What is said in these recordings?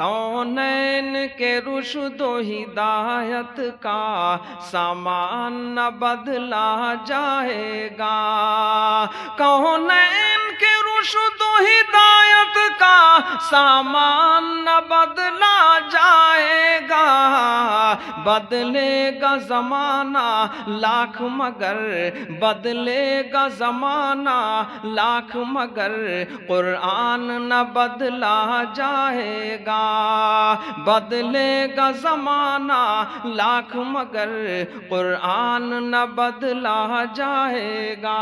کونین کے رشد و ہدایت کا سامان نہ بدلا جائے گا، کونین کے رشد و ہدایت کا سامان نہ بدلا جائے گا، بدلے گا زمانہ لاکھ مگر بدلے گا زمانہ لاکھ مگر قرآن نہ بدلا جائے گا، بدلے گا زمانہ لاکھ مگر قرآن نہ بدلا جائے گا۔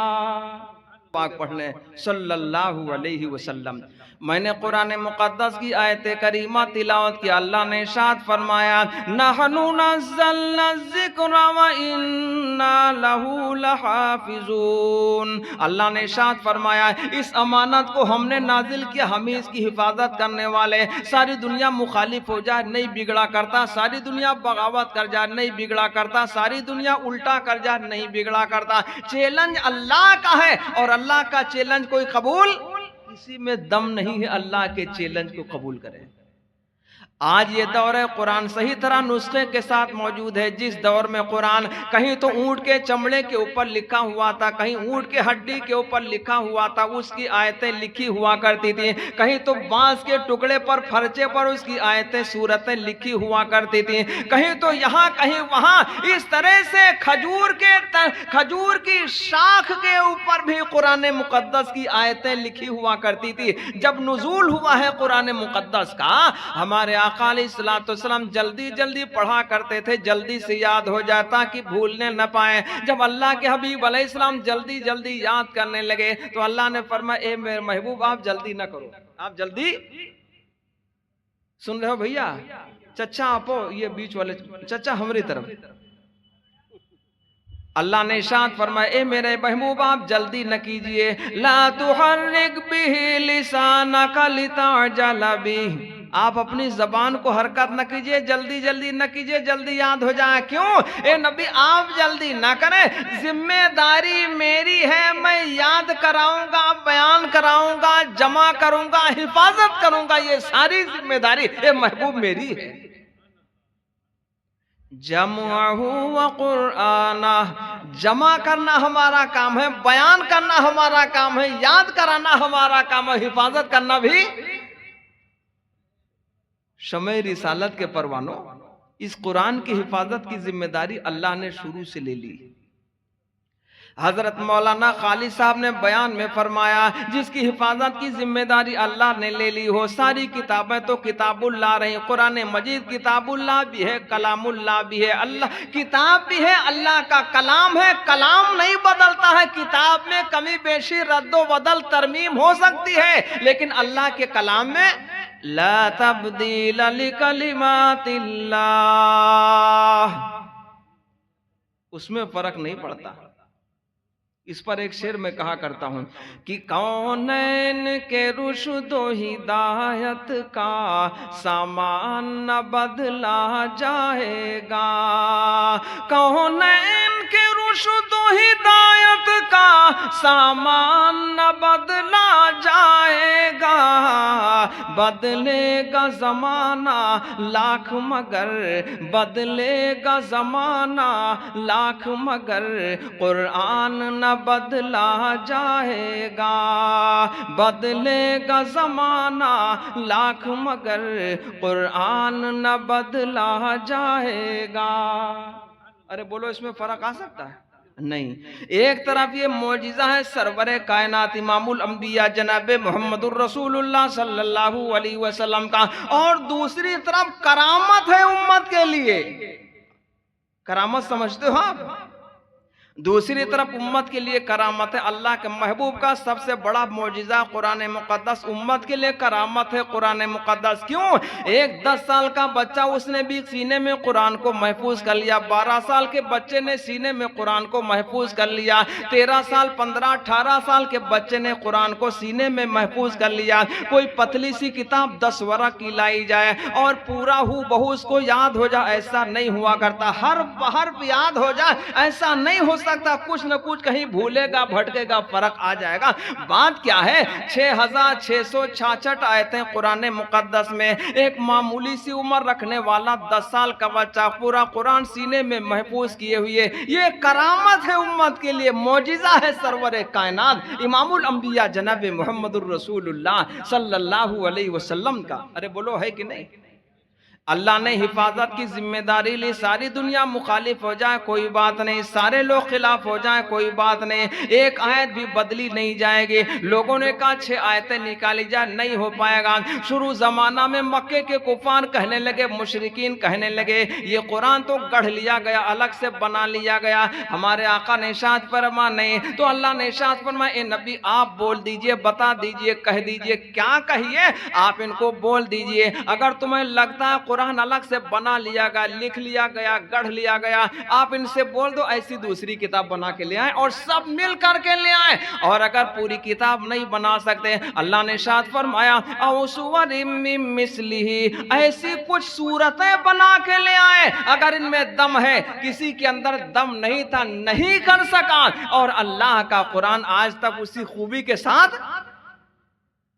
پاک پڑھ لیں صلی اللہ علیہ وسلم۔ میں نے قرآن مقدس کی آیت کریمہ تلاوت کی، اللہ نے ارشاد فرمایا نحن نزلنا الذکر وإنا لہ لحافظون، اللہ نے ارشاد فرمایا اس امانت کو ہم نے نازل کیا، ہم ہی اس کی حفاظت کرنے والے۔ ساری دنیا مخالف ہو جائے نہیں بگڑا کرتا، ساری دنیا بغاوت کر جائے نہیں بگڑا کرتا، ساری دنیا الٹا کر جائے نہیں بگڑا کرتا۔ چیلنج اللہ کا ہے اور اللہ کا چیلنج کوئی قبول، کسی میں دم نہیں ہے اللہ کے چیلنج کو قبول کرے۔ آج یہ دور ہے قرآن صحیح طرح نسخے کے ساتھ موجود ہے، جس دور میں قرآن کہیں تو اونٹ کے چمڑے کے اوپر لکھا ہوا تھا، کہیں اونٹ کے ہڈی کے اوپر لکھا ہوا تھا، اس کی آیتیں لکھی ہوا کرتی تھیں، کہیں تو بانس کے ٹکڑے پر فرچے پر اس کی آیتیں سورتیں لکھی ہوا کرتی تھیں، کہیں تو یہاں کہیں وہاں، اس طرح سے کھجور کی شاخ کے اوپر بھی قرآن مقدس کی آیتیں لکھی ہوا کرتی تھی۔ جب نزول ہوا ہے قرآن مقدس کا، ہمارے آقا علیہ السلام جلدی جلدی پڑھا کرتے تھے، جلدی سے یاد ہو جاتا کہ بھولنے نہ پائیں۔ جب اللہ کے حبیب علیہ السلام جلدی جلدی یاد کرنے لگے تو اللہ نے فرمایا اے میرے محبوب آپ جلدی نہ کرو، آپ جلدی سن رہے ہو بھیا؟ چچا آپو یہ بیچ والے چچا ہماری طرف، اللہ نے ارشاد فرمایا اے میرے محبوب آپ جلدی نہ کیجئے، لا تحرک بہ لسانک لتعجل بہ، آپ اپنی زبان کو حرکت نہ کیجئے، جلدی جلدی نہ کیجئے، جلدی یاد ہو جائے۔ کیوں؟ اے نبی آپ جلدی نہ کریں، ذمہ داری میری ہے، میں یاد کراؤں گا، بیان کراؤں گا، جمع کروں گا، حفاظت کروں گا، یہ ساری ذمہ داری اے محبوب میری ہے۔ جمعہ و قرآنہ، جمع کرنا ہمارا کام ہے، بیان کرنا ہمارا کام ہے، یاد کرانا ہمارا کام ہے، حفاظت کرنا بھی۔ شمع رسالت کے پروانوں، اس قرآن کی حفاظت کی ذمہ داری اللہ نے شروع سے لے لی۔ حضرت مولانا خالد صاحب نے بیان میں فرمایا جس کی حفاظت کی ذمہ داری اللہ نے لے لی ہو، ساری کتابیں تو کتاب اللہ رہی، قرآن مجید کتاب اللہ بھی ہے، کلام اللہ بھی ہے، اللہ کتاب بھی ہے، اللہ کا کلام ہے، کلام نہیں بدلتا ہے، کتاب میں کمی بیشی رد و بدل ترمیم ہو سکتی ہے، لیکن اللہ کے کلام میں لا تبدیل لکلمات اللہ، اس میں فرق نہیں پڑتا۔ اس پر ایک شعر میں کہا کرتا ہوں کہ کونین کے رشد و ہدایت کا سامان نہ بدلا جائے گا، کونین کے رشد و ہدایت کا سامان نہ بدلا جائے گا، بدلے گا زمانہ لاکھ مگر بدلے گا زمانہ لاکھ مگر قرآن نہ بدلا جائے گا، بدلے گا زمانہ لاکھ مگر قرآن نہ بدلا جائے گا۔ ارے بولو اس میں فرق آ سکتا ہے؟ نہیں۔ ایک طرف یہ معجزہ ہے سرور کائنات امام الانبیاء جناب محمد الرسول اللہ صلی اللہ علیہ وسلم کا، اور دوسری طرف کرامت ہے امت کے لیے۔ کرامت سمجھتے ہو آپ؟ دوسری طرف امت کے لیے کرامت ہے، اللہ کے محبوب کا سب سے بڑا معجزہ قرآن مقدس، امت کے لیے کرامت ہے قرآن مقدس۔ کیوں؟ ایک 10 سال کا بچہ اس نے بھی سینے میں قرآن کو محفوظ کر لیا، 12 سال کے بچے نے سینے میں قرآن کو محفوظ کر لیا، 13 سال 15 18 سال کے بچے نے قرآن کو سینے میں محفوظ کر لیا۔ کوئی پتلی سی کتاب 10 ورق کی لائی جائے اور پورا ہو بہو اس کو یاد ہو جائے، ایسا نہیں ہوا کرتا، ہر حرف یاد ہو جائے ایسا نہیں ہو سکتا۔ सकता, कुछ न कुछ कहीं भूलेगा भटकेगा, फर्क आ जाएगा। बात क्या है, 6666 आयतें कुरान मुकद्दस में, एक मामूली सी उम्र रखने वाला 10 साल का बच्चा पूरा कुरान सीने में महफूज किए हुए, ये करामत है उम्मत के लिए, मौजिज़ा है सरवर कायनात इमामुल अंबिया जनाब मुहम्मदुर रसूलुल्लाह सल्लल्लाहु अलैहि वसल्लम का। अरे बोलो है कि नहीं? अल्लाह ने हिफाजत की जिम्मेदारी ली, सारी दुनिया मुखालिफ हो जाए कोई बात नहीं, सारे लोग खिलाफ हो जाए कोई बात नहीं, एक आयत भी बदली नहीं जाएगी। लोगों ने कहा 6 आयतें निकाली जाए, नहीं हो पाएगा। शुरू जमाना में मक्के के कुफार कहने लगे, मुशरिकीन कहने लगे ये कुरान तो गढ़ लिया गया, अलग से बना लिया गया, हमारे आका ने इरशाद फरमाया नहीं। तो अल्लाह ने इरशाद फरमाया ए नबी आप बोल दीजिए, बता दीजिए, कह दीजिए, क्या कहिए आप इनको बोल दीजिए। अगर तुम्हें लगता है कुरान अलग से बना लिया गया, लिख लिया गया, गढ़ लिया गया, आप इनसे बोल दो ऐसी दूसरी किताब बना के ले आए और सब मिल करके ले आए। और अगर पूरी किताब नहीं बना सकते, अल्लाह ने इरशाद फरमाया औ सुवरिम मिन मिस्लिही, ऐसी कुछ सूरतें बना के ले आए अगर इनमें दम है, किसी के अंदर दम नहीं था, नहीं कर सका। और अल्लाह का कुरान आज तक उसी खूबी के साथ,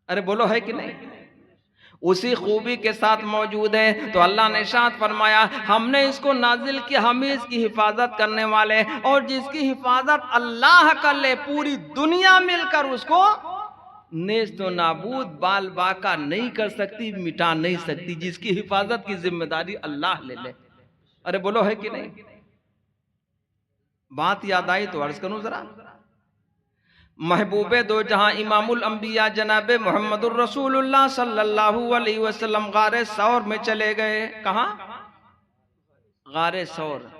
अरे बोलो है कि नहीं, उसी खूबी के साथ मौजूद है। तो अल्लाह ने इरशाद फरमाया हमने इसको नाजिल किया, हम ही इसकी हिफाजत करने वाले, और जिसकी हिफाजत अल्लाह कर ले पूरी दुनिया मिलकर उसको नेस्त व नाबूद बाल बाका नहीं कर सकती, मिटा नहीं सकती, जिसकी हिफाजत की जिम्मेदारी अल्लाह ले ले। अरे बोलो है कि नहीं? बात याद आई तो अर्ज करूं जरा। महबूबे दो जहां इमामुल अंबिया जनाब मुहम्मदुर रसूलुल्लाह सल्लल्लाहु अलैहि वसल्लम गारे सौर में चले गए। कहां? गारे सौर,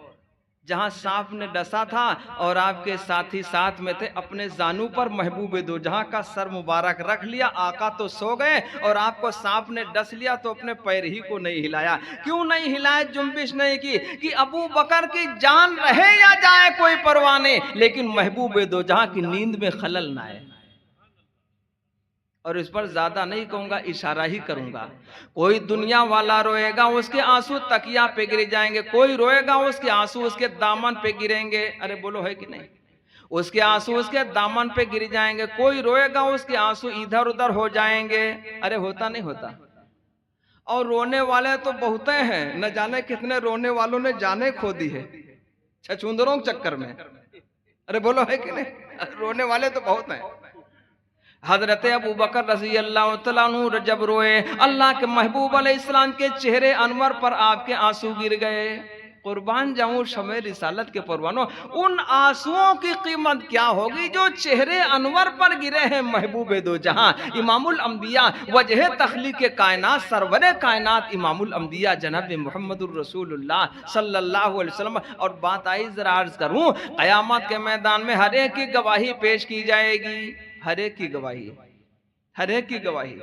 जहां सांप ने डसा था और आपके साथी साथ में थे, अपने जानू पर महबूबे दो जहां का सर मुबारक रख लिया। आका तो सो गए और आपको सांप ने डस लिया तो अपने पैर ही को नहीं हिलाया। क्यों नहीं हिलाया, जुम्बिश नहीं की कि अबू बकर की जान रहे या जाए कोई परवाह नहीं, लेकिन महबूबे दो जहां की नींद में खलल ना आए। और इस पर ज्यादा नहीं कहूंगा, इशारा ही करूंगा। कोई दुनिया वाला रोएगा उसके आंसू तकिया पे गिर जाएंगे, कोई रोएगा उसके आंसू उसके दामन पे गिरेंगे। अरे बोलो है कि नहीं? उसके आंसू उसके दामन पे गिर जाएंगे, कोई रोएगा उसके आंसू इधर उधर हो जाएंगे। अरे होता नहीं होता? और रोने वाले तो बहुत हैं, न जाने कितने रोने वालों ने जाने खो दी है छछूंदरों के चक्कर में। अरे बोलो है कि नहीं? रोने वाले तो बहुत हैं। हजरत अबू बकर रज़ी अल्लाह तआला अन्हु जब रोए, अल्लाह के महबूब अलैहिस्सलाम के चेहरे अनवर पर आपके आंसू गिर गए। कुर्बान जाऊं शमे रिसालत के परवानों, उन आंसुओं की कीमत क्या होगी जो चेहरे अनवर पर गिरे हैं महबूब दो जहां इमामुल अंबिया वजह तख्लीक कायनात सरवरे कायनात इमामुल अंबिया जनाब मुहम्मदुर रसूलुल्लाह सल्लल्लाहु अलैहि वसल्लम। और बात आई जरा अर्ज करूं, कयामत के मैदान में हर एक की गवाही पेश की जाएगी, हर एक की गवाही, हर एक की गवाही।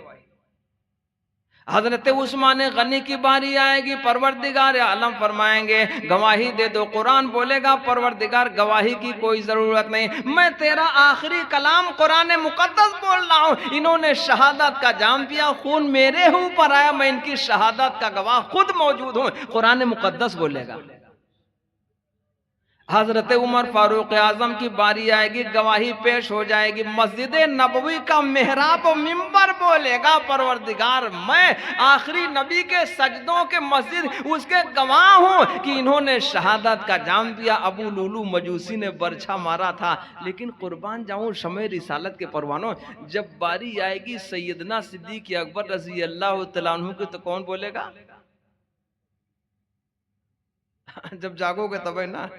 हजरत उस्मान गनी की बारी आएगी, परवरदिगार आलम फरमाएंगे गवाही दे दो। कुरान बोलेगा परवरदिगार गवाही की कोई जरूरत नहीं, मैं तेरा आखिरी कलाम कुरान मुकद्दस बोल रहा हूं। इन्होंने शहादत का जाम पिया, खून मेरे ऊपर आया, मैं इनकी शहादत का गवाह खुद मौजूद हूं। कुरान मुकद्दस बोलेगा। हजरत उमर फारूक आजम की बारी आएगी, गवाही पेश हो जाएगी। मस्जिद नबवी का मेहराब और मिंबर बोलेगा परवरदिगार मैं आखिरी नबी के सजदों के मस्जिद उसके गवाह हूं कि इन्होंने शहादत का जाम दिया। अबू लुलू मजूसी ने बरछा मारा था, लेकिन कुर्बान जाऊं शमे रिसालत के परवानों, जब बारी आएगी सैयदना सिद्दीक अकबर रजी अल्लाह तआला अन्हु की, तो कौन बोलेगा? जब जागोगे तब ना।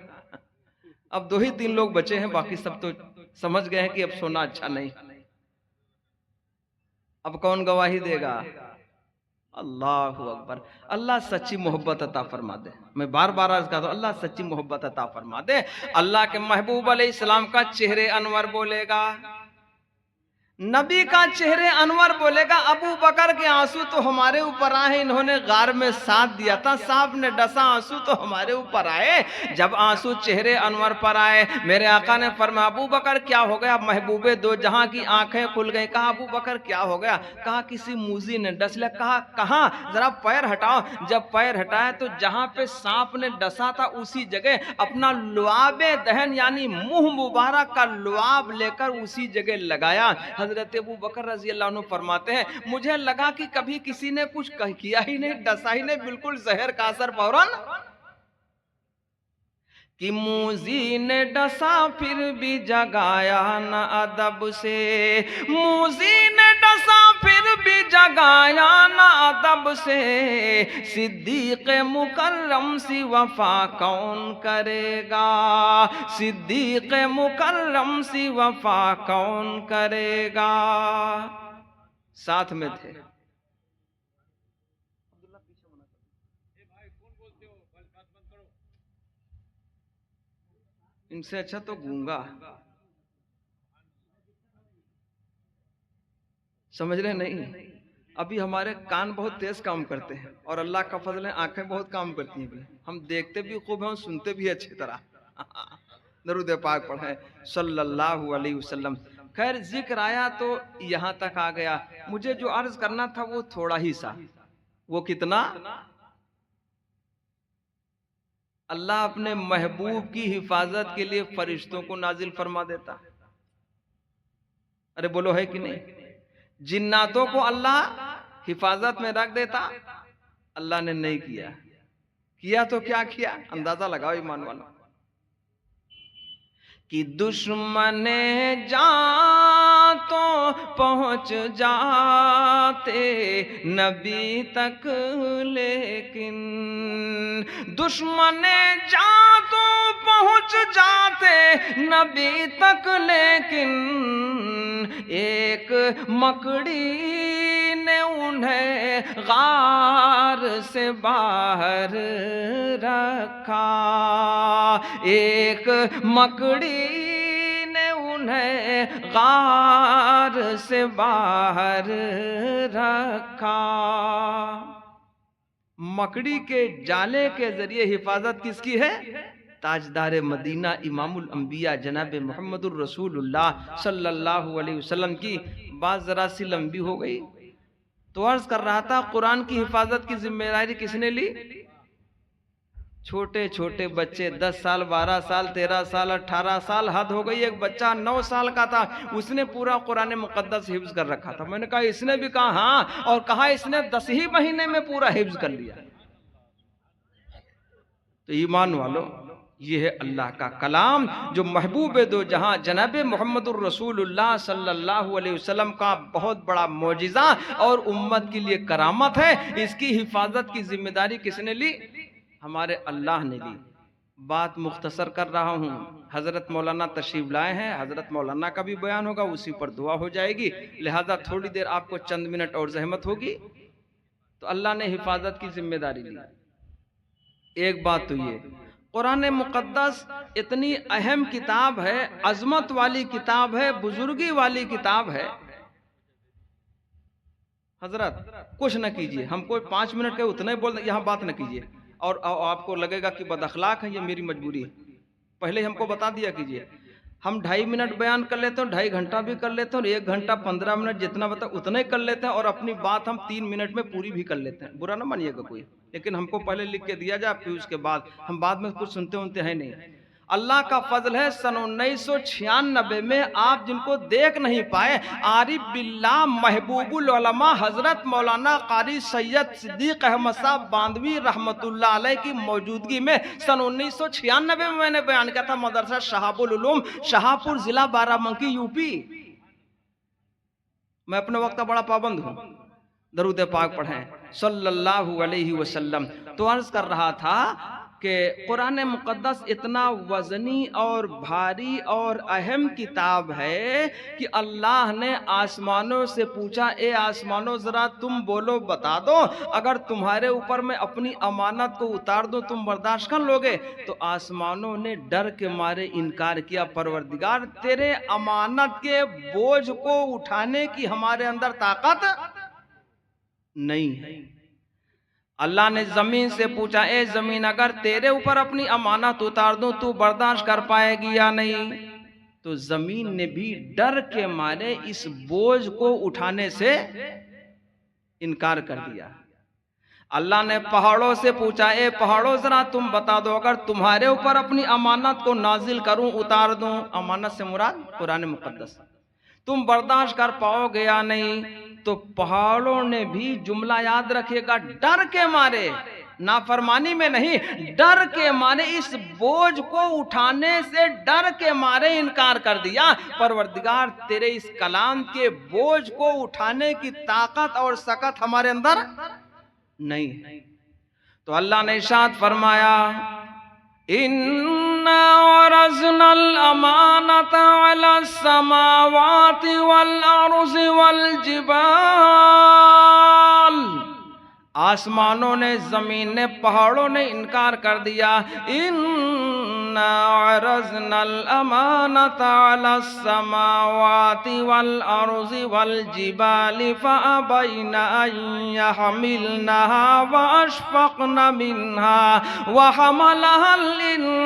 अब 2 ही 3 लोग बचे हैं, बाकी सब तो समझ गए हैं कि अब सोना अच्छा नहीं। अब कौन गवाही देगा? अल्लाहु अकबर। अल्लाह सच्ची मोहब्बत अता फरमा दे। मैं बार बार अर्ज करता हूं, अल्लाह सच्ची मोहब्बत अता फरमा दे। अल्लाह के महबूब अलैहिस्सलाम का चेहरे अनवर बोलेगा, नबी का चेहरे अनवर बोलेगा अबू बकर के आंसू तो हमारे ऊपर आए, इन्होंने गार में साथ दिया था, सांप ने डसा, आंसू तो हमारे ऊपर आए। जब आंसू चेहरे अनवर पर आए, मेरे आका ने फरमाया अबू बकर क्या हो गया? महबूबे दो जहां की आंखें खुल गई। कहा अबू बकर क्या हो गया? कहा किसी मूजी ने डस लिया। कहा कहां? जरा पैर हटाओ। जब पैर हटाया तो जहां पे सांप ने डसा था उसी जगह अपना लुआबे दहन यानी मुंह मुबारक का लुआब लेकर उसी जगह लगाया। हजरत अबू बकर रजी अल्लाह अन्हु फरमाते हैं मुझे लगा कि कभी किसी ने कुछ किया ही नहीं, डसा ही नहीं, बिल्कुल जहर का असर फौरन कि मूजी ने डसा फिर भी जगाया न अदब से, मूजी ने डसा फिर भी जगाया न अदब से, सिद्दीक मुकर्रम सी वफा कौन करेगा, सिद्दीक मुकर्रम सी वफा कौन करेगा। साथ में थे इनसे अच्छा तो गूंगा, समझ रहे नहीं? अभी हमारे कान बहुत तेज काम करते हैं और अल्लाह का फजल है आंखें बहुत काम करती हैं, हम देखते भी खूब हैं और सुनते भी अच्छी तरह। दरूद पाक पढ़े सल्लल्लाहु अलैहि वसल्लम। खैर जिक्र आया तो यहाँ तक आ गया। मुझे जो अर्ज करना था वो थोड़ा ही सा। वो कितना? अल्लाह अपने महबूब की हिफाजत के लिए फरिश्तों को नाजिल फरमा देता। अरे बोलो है कि नहीं? जिन्नातों को अल्लाह हिफाजत में रख देता, अल्लाह ने नहीं किया। किया तो क्या किया? अंदाजा लगाओ ईमान वालों कि दुश्मने जान तो पहुंच जाते नबी तक, लेकिन दुश्मने जान तो पहुंच जाते नबी तक, लेकिन एक मकड़ी ने उन्हें गार से बाहर रखा, एक मकड़ी ने उन्हें गार से बाहर रखा। मकड़ी के जाले के जरिए हिफाजत किसकी है? ताजदार मदीना इमामुल अंबिया जनाब मोहम्मदुर रसूलुल्लाह सल्लल्लाहु अलैहि वसल्लम की। बात जरा सी लंबी हो गई तो अर्ज कर रहा था कुरान की हिफाजत की जिम्मेदारी किसने ली? छोटे छोटे बच्चे 10 साल 12 साल 13 साल 18 साल, हद हो गई। एक बच्चा 9 साल का था, उसने पूरा कुरान मुकद्दस हिफ्ज कर रखा था। मैंने कहा इसने भी कहा हाँ, और कहा इसने 10 ही महीने में पूरा हिफ्ज कर लिया। तो ईमान वालों ये है अल्लाह का कलाम जो महबूब दो जहां जनाब मोहम्मदुर रसूलुल्लाह सल्लल्लाहु अलैहि वसल्लम का बहुत बड़ा मौजिज़ा और उम्मत के लिए करामत है। इसकी हिफाजत की जिम्मेदारी किसने ली? हमारे अल्लाह ने ली। बात मुख्तसर कर रहा हूँ। हज़रत मौलाना तशरीफ लाए हैं, हज़रत मौलाना का भी बयान होगा, उसी पर दुआ हो जाएगी, लिहाजा थोड़ी देर आपको चंद मिनट और जहमत होगी। तो अल्लाह ने हिफाजत की जिम्मेदारी ली। एक बात तो ये कुरान मुकद्दस इतनी अहम किताब है, अजमत वाली किताब है, बुजुर्गी वाली किताब है। हजरत कुछ न कीजिए, हमको 5 मिनट के उतने बोल, यहाँ बात न कीजिए और आपको लगेगा कि बदअखलाक है, ये मेरी मजबूरी है। पहले हमको बता दिया कीजिए। हम 2.5 मिनट बयान कर लेते हैं, 2.5 घंटा भी कर लेते हैं, और 1 घंटा 15 मिनट जितना बता उतना ही कर लेते हैं, और अपनी बात हम 3 मिनट में पूरी भी कर लेते हैं। बुरा ना मानिएगा कोई, लेकिन हमको पहले लिख के दिया जाए, फिर उसके बाद हम बाद में कुछ सुनते उनते हैं नहीं। अल्लाह का फजल है, सन 1996 में आप जिनको देख नहीं पाए, आरिफ बिल्लाह महबूबुल उलमा हजरत मौलाना कारी सैयद सिद्दीक अहमद साहब बांदवी रहमतुल्लाह अलैह की मौजूदगी में सन 1996 में मैंने बयान किया था। मदरसा शहाबुल उलूम, शाहपुर जिला बाराबंकी यूपी। मैं अपने वक्त का बड़ा पाबंद हूँ। दरूद पाक पढ़ें सल्लल्लाहु अलैहि वसल्लम। तो अर्ज कर रहा था کہ قرآن مقدس اتنا وزنی اور بھاری اور اہم کتاب ہے کہ اللہ نے آسمانوں سے پوچھا، اے آسمانوں ذرا تم بولو بتا دو، اگر تمہارے اوپر میں اپنی امانت کو اتار دوں تم برداشت کر لوگے؟ تو آسمانوں نے ڈر کے مارے انکار کیا، پروردگار تیرے امانت کے بوجھ کو اٹھانے کی ہمارے اندر طاقت نہیں ہے۔ اللہ نے زمین سے پوچھا، اے زمین اگر تیرے اوپر اپنی امانت اتار دوں تو برداشت کر پائے گی یا نہیں؟ تو زمین نے بھی ڈر کے مارے اس بوجھ کو اٹھانے سے انکار کر دیا۔ اللہ نے پہاڑوں سے پوچھا، اے پہاڑوں ذرا تم بتا دو اگر تمہارے اوپر اپنی امانت کو نازل کروں اتار دوں، امانت سے مراد قرآن مقدس، تم برداشت کر پاؤ گے یا نہیں؟ تو پہاڑوں نے بھی، جملہ یاد رکھے گا، ڈر کے مارے، نافرمانی میں نہیں، ڈر کے مارے اس بوجھ کو اٹھانے سے ڈر کے مارے انکار کر دیا۔ پروردگار تیرے اس کلام کے بوجھ کو اٹھانے کی طاقت اور سکت ہمارے اندر نہیں ہے۔ تو اللہ نے ارشاد فرمایا، اِنَّا عَرَضْنَا الْأَمَانَةَ عَلَى السَّمَاوَاتِ وَالْأَرْضِ وَالْجِبَالِ، آسمانوں نے، زمین نے، پہاڑوں نے انکار کر دیا۔ اِنَّا عَرَضْنَا الْأَمَانَةَ عَلَى السَّمَاوَاتِ وَالْأَرْضِ وَالْجِبَالِ فَأَبَيْنَ أَن يَحْمِلْنَهَا وَأَشْفَقْنَ مِنْهَا وَحَمَلَهَا الْإِنسَانُ،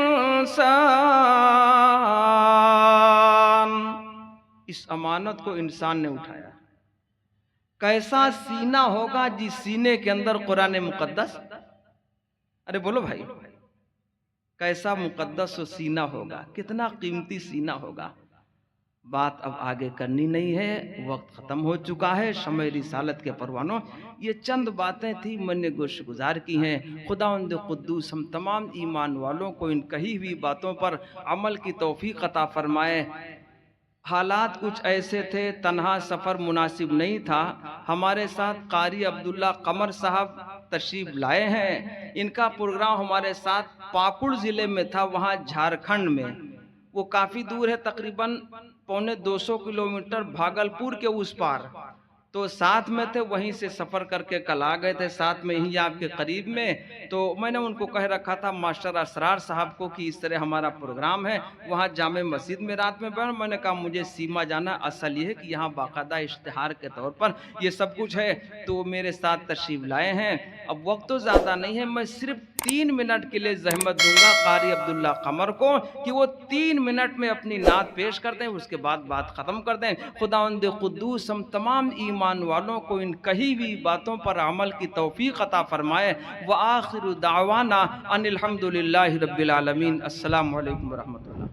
اس امانت کو انسان نے اٹھایا۔ کیسا سینہ ہوگا جس سینے کے اندر قرآن مقدس، ارے بولو بھائی، کیسا مقدس و سینہ ہوگا، کتنا قیمتی سینہ ہوگا۔ بات اب آگے کرنی نہیں ہے، وقت ختم ہو چکا ہے۔ شمع رسالت کے پروانوں، یہ چند باتیں تھی میں نے گوش گزار کی ہیں۔ خداوند قدوس ہم تمام ایمان والوں کو ان کہی ہوئی باتوں پر عمل کی توفیق عطا فرمائے۔ حالات کچھ ایسے تھے، تنہا سفر مناسب نہیں تھا۔ ہمارے ساتھ قاری عبداللہ قمر صاحب تشریف لائے ہیں۔ ان کا پروگرام ہمارے ساتھ پاکڑ ضلع میں تھا، وہاں جھارکھنڈ میں، وہ کافی دور ہے، تقریباً 250 کلومیٹر بھاگلپور کے اس پار۔ تو ساتھ میں تھے، وہیں سے سفر کر کے کل آ گئے تھے، ساتھ میں ہی آپ کے قریب میں۔ تو میں نے ان کو کہہ رکھا تھا ماسٹر اسرار صاحب کو کہ اس طرح ہمارا پروگرام ہے، وہاں جامع مسجد میں رات میں بیٹھ، میں نے کہا مجھے سیما جانا، اصل یہ ہے کہ یہاں باقاعدہ اشتہار کے طور پر یہ سب کچھ ہے۔ تو میرے ساتھ تشریف لائے ہیں۔ اب وقت تو زیادہ نہیں ہے، میں صرف 3 منٹ کے لیے زحمت دوں گا قاری عبداللہ قمر کو کہ وہ 3 منٹ میں اپنی نعت پیش کر دیں، اس کے بعد بات ختم کر دیں۔ خداوند قدوس ہم تمام ایمان والوں کو ان کہی ہوئی باتوں پر عمل کی توفیق عطا فرمائے۔ وآخر دعوانا ان الحمدللہ رب العالمین۔ السلام علیکم ورحمۃ اللہ۔